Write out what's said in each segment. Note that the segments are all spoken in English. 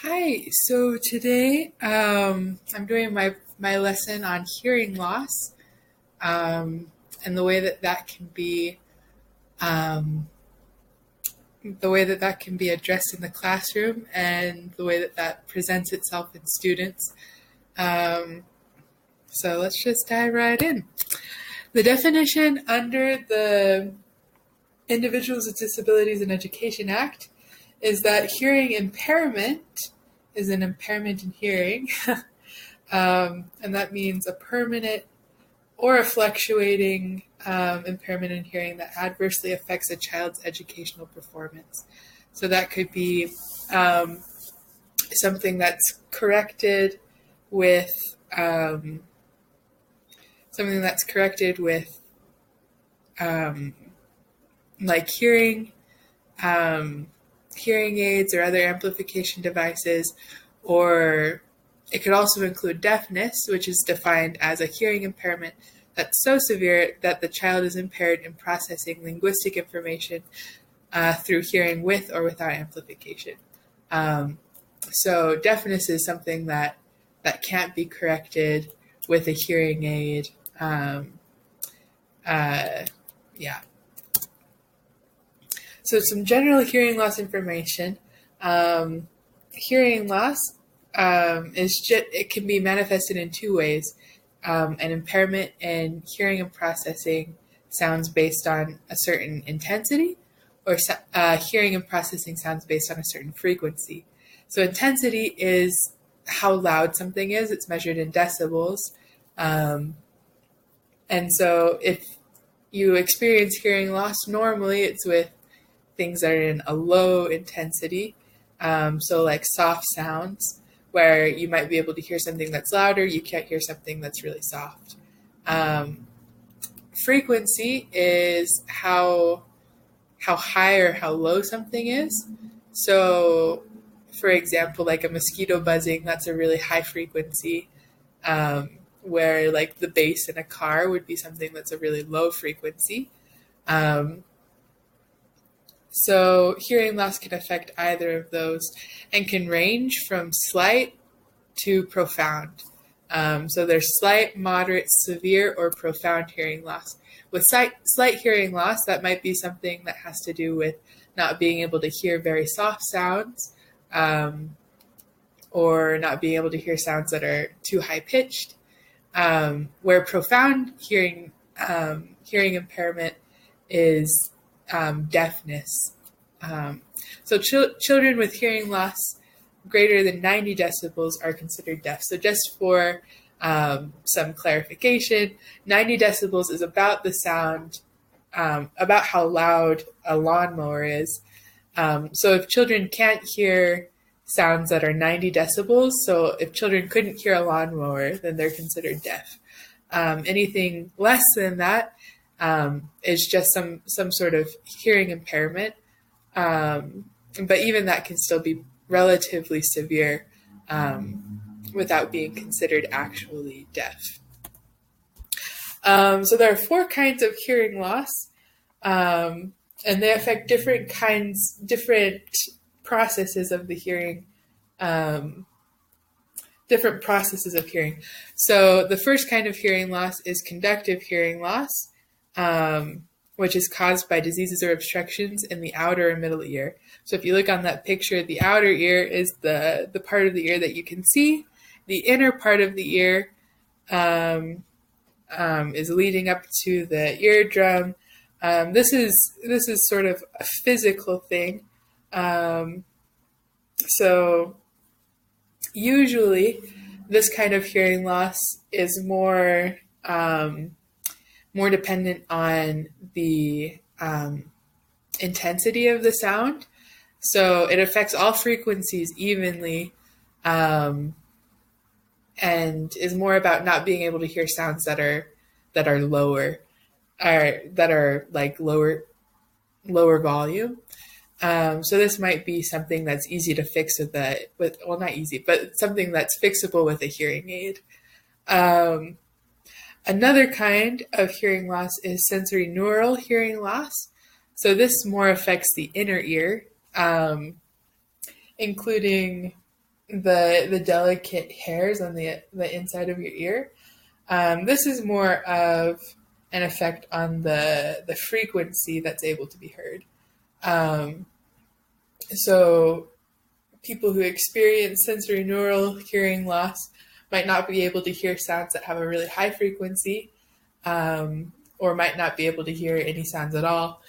Hi, so today I'm doing my lesson on hearing loss and the way that that can be um, the way that that can be addressed in the classroom and the way that that presents itself in students. Um, so let's just dive right in. The definition under the Individuals with Disabilities in Education Act is that hearing impairment is an impairment in hearing. And that means a permanent or a fluctuating impairment in hearing that adversely affects a child's educational performance. So that could be um, something that's corrected with um, something that's corrected with um, like um, hearing aids or other amplification devices, or it could also include deafness, which is defined as a hearing impairment that's so severe that the child is impaired in processing linguistic information through hearing with or without amplification. Um, so deafness is something that can't be corrected with a hearing aid. Uh, yeah. So some general hearing loss information. Hearing loss it can be manifested in two ways. An impairment in hearing and processing sounds based on a certain intensity, or hearing and processing sounds based on a certain frequency. So intensity is how loud something is. It's measured in decibels. Um, and so if you experience hearing loss, normally it's with things that are in a low intensity. So like soft sounds, where you might be able to hear something that's louder, you can't hear something that's really soft. Um, Frequency is how high or how low something is. So, for example, like a mosquito buzzing, that's a really high frequency. Where like the bass in a car would be something that's a really low frequency. Um, So hearing loss can affect either of those and can range from slight to profound. So there's slight, moderate, severe, or profound hearing loss. With slight hearing loss, that might be something that has to do with not being able to hear very soft sounds, um, or not being able to hear sounds that are too high pitched. Where profound hearing impairment is deafness. So children with hearing loss greater than 90 decibels are considered deaf. So just for some clarification, 90 decibels is about the sound, about how loud a lawnmower is. So if children can't hear sounds that are 90 decibels, so if children couldn't hear a lawnmower, then they're considered deaf. Anything less than that is just some sort of hearing impairment. But even that can still be relatively severe without being considered actually deaf. So there are four kinds of hearing loss, and they affect different processes of the hearing, um, different processes of hearing. So the first kind of hearing loss is conductive hearing loss, which is caused by diseases or obstructions in the outer and middle ear. So if you look on that picture, the outer ear is the part of the ear that you can see. The inner part of the ear is leading up to the eardrum. This is sort of a physical thing. So usually, this kind of hearing loss is more dependent on the intensity of the sound. So it affects all frequencies evenly, and is more about not being able to hear sounds that are lower, or that are like lower volume. So this might be something that's easy to fix well, not easy, but something that's fixable with a hearing aid. Um, Another kind of hearing loss is sensory neural hearing loss. So this more affects the inner ear, including the delicate hairs on the inside of your ear. This is more of an effect on the frequency that's able to be heard. Um, so people who experience sensory neural hearing loss might not be able to hear sounds that have a really high frequency, or might not be able to hear any sounds at all.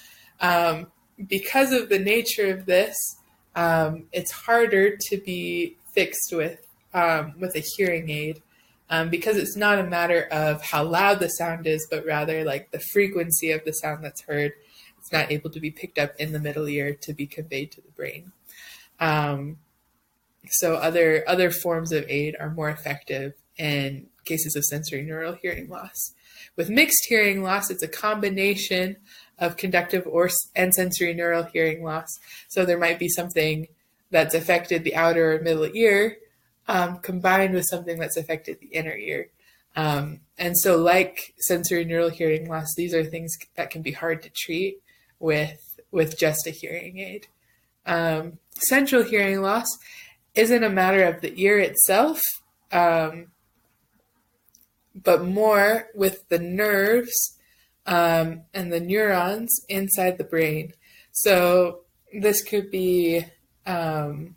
Because of the nature of this, it's harder to be fixed with a hearing aid, because it's not a matter of how loud the sound is, but rather like the frequency of the sound that's heard. It's not able to be picked up in the middle ear to be conveyed to the brain. So other forms of aid are more effective in cases of sensory neural hearing loss. With mixed hearing loss, it's a combination of conductive and sensory neural hearing loss. So there might be something that's affected the outer or middle ear, combined with something that's affected the inner ear. And so like sensory neural hearing loss, these are things that can be hard to treat with just a hearing aid. Central hearing loss isn't a matter of the ear itself, but more with the nerves and the neurons inside the brain. So this could be some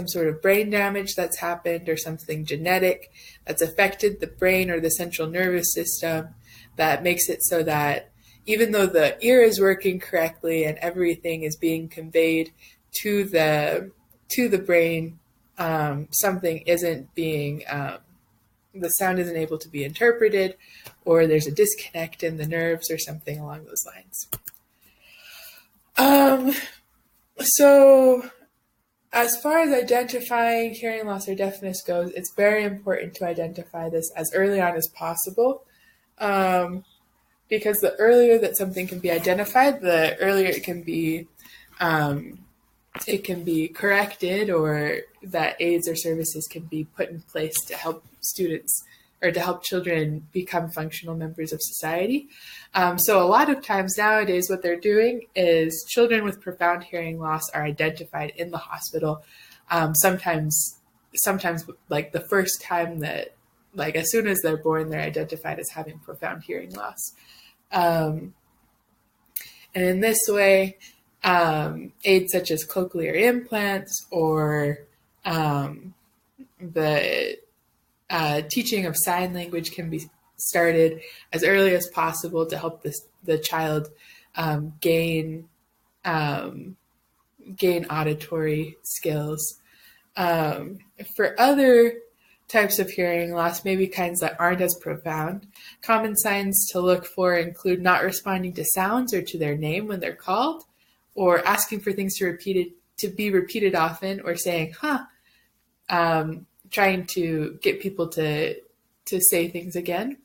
sort of brain damage that's happened, or something genetic that's affected the brain or the central nervous system that makes it so that even though the ear is working correctly and everything is being conveyed to the brain, something isn't being the sound isn't able to be interpreted, or there's a disconnect in the nerves or something along those lines. So as far as identifying hearing loss or deafness goes, it's very important to identify this as early on as possible, because the earlier that something can be identified, the earlier it can be corrected, or that aids or services can be put in place to help students or to help children become functional members of society. So a lot of times nowadays, what they're doing is children with profound hearing loss are identified in the hospital. Sometimes like the first time that, like as soon as they're born, they're identified as having profound hearing loss. And in this way, aids such as cochlear implants, or the teaching of sign language can be started as early as possible to help the child gain auditory skills. For other types of hearing loss, maybe kinds that aren't as profound, common signs to look for include not responding to sounds or to their name when they're called, or asking for things to be repeated often, or saying, huh, trying to get people to say things again,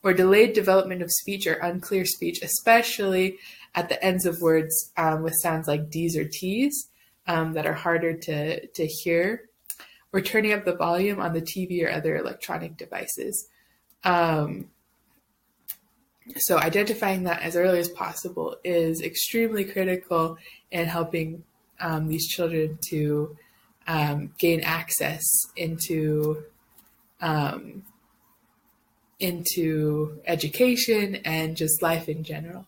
or delayed development of speech or unclear speech, especially at the ends of words with sounds like D's or T's that are harder to hear, or turning up the volume on the TV or other electronic devices. So identifying that as early as possible is extremely critical in helping these children to gain access into education and just life in general.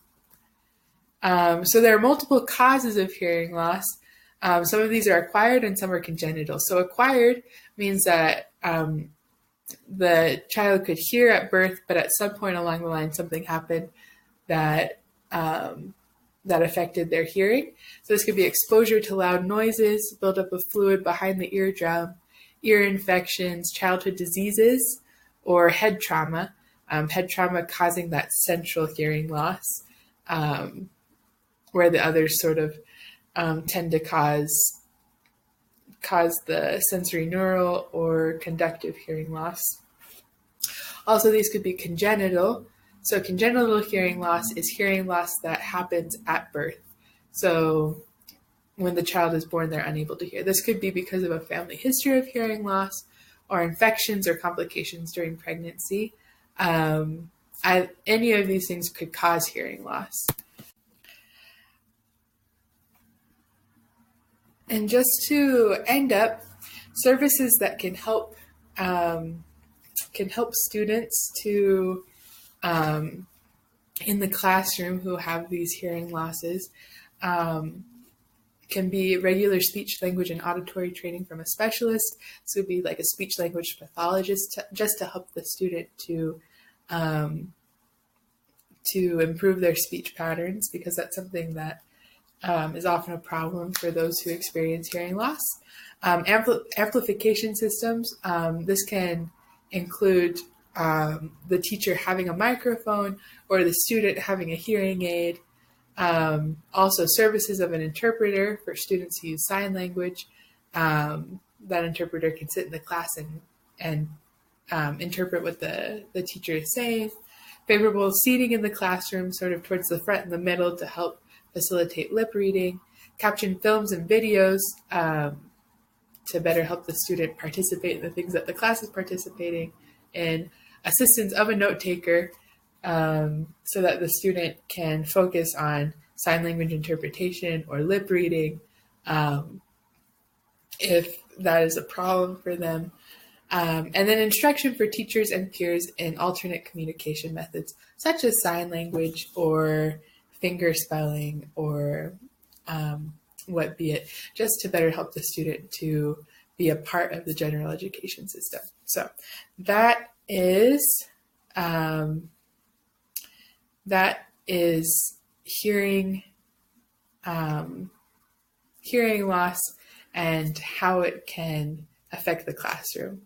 So there are multiple causes of hearing loss. Some of these are acquired and some are congenital. So acquired means that the child could hear at birth, but at some point along the line, something happened that affected their hearing. So this could be exposure to loud noises, buildup of fluid behind the eardrum, ear infections, childhood diseases, or head trauma. Head trauma causing that central hearing loss, where the others sort of tend to cause the sensory neural or conductive hearing loss. Also, these could be congenital. So congenital hearing loss is hearing loss that happens at birth. So when the child is born, they're unable to hear. This could be because of a family history of hearing loss, or infections or complications during pregnancy. Any of these things could cause hearing loss. And just to end up, services that can help students to in the classroom who have these hearing losses um, can be regular speech, language, and auditory training from a specialist. So it would be like a speech language pathologist just to help the student um, to improve their speech patterns, because that's something that is often a problem for those who experience hearing loss. Amplification systems. This can include the teacher having a microphone or the student having a hearing aid. Also, services of an interpreter for students who use sign language. That interpreter can sit in the class and interpret what the teacher is saying. Favorable seating in the classroom, sort of towards the front and the middle, to help facilitate lip reading. Caption films and videos to better help the student participate in the things that the class is participating in. Assistance of a note taker so that the student can focus on sign language interpretation or lip reading if that is a problem for them. And then instruction for teachers and peers in alternate communication methods, such as sign language or finger spelling or what be it, just to better help the student to be a part of the general education system. So that is hearing hearing loss and how it can affect the classroom.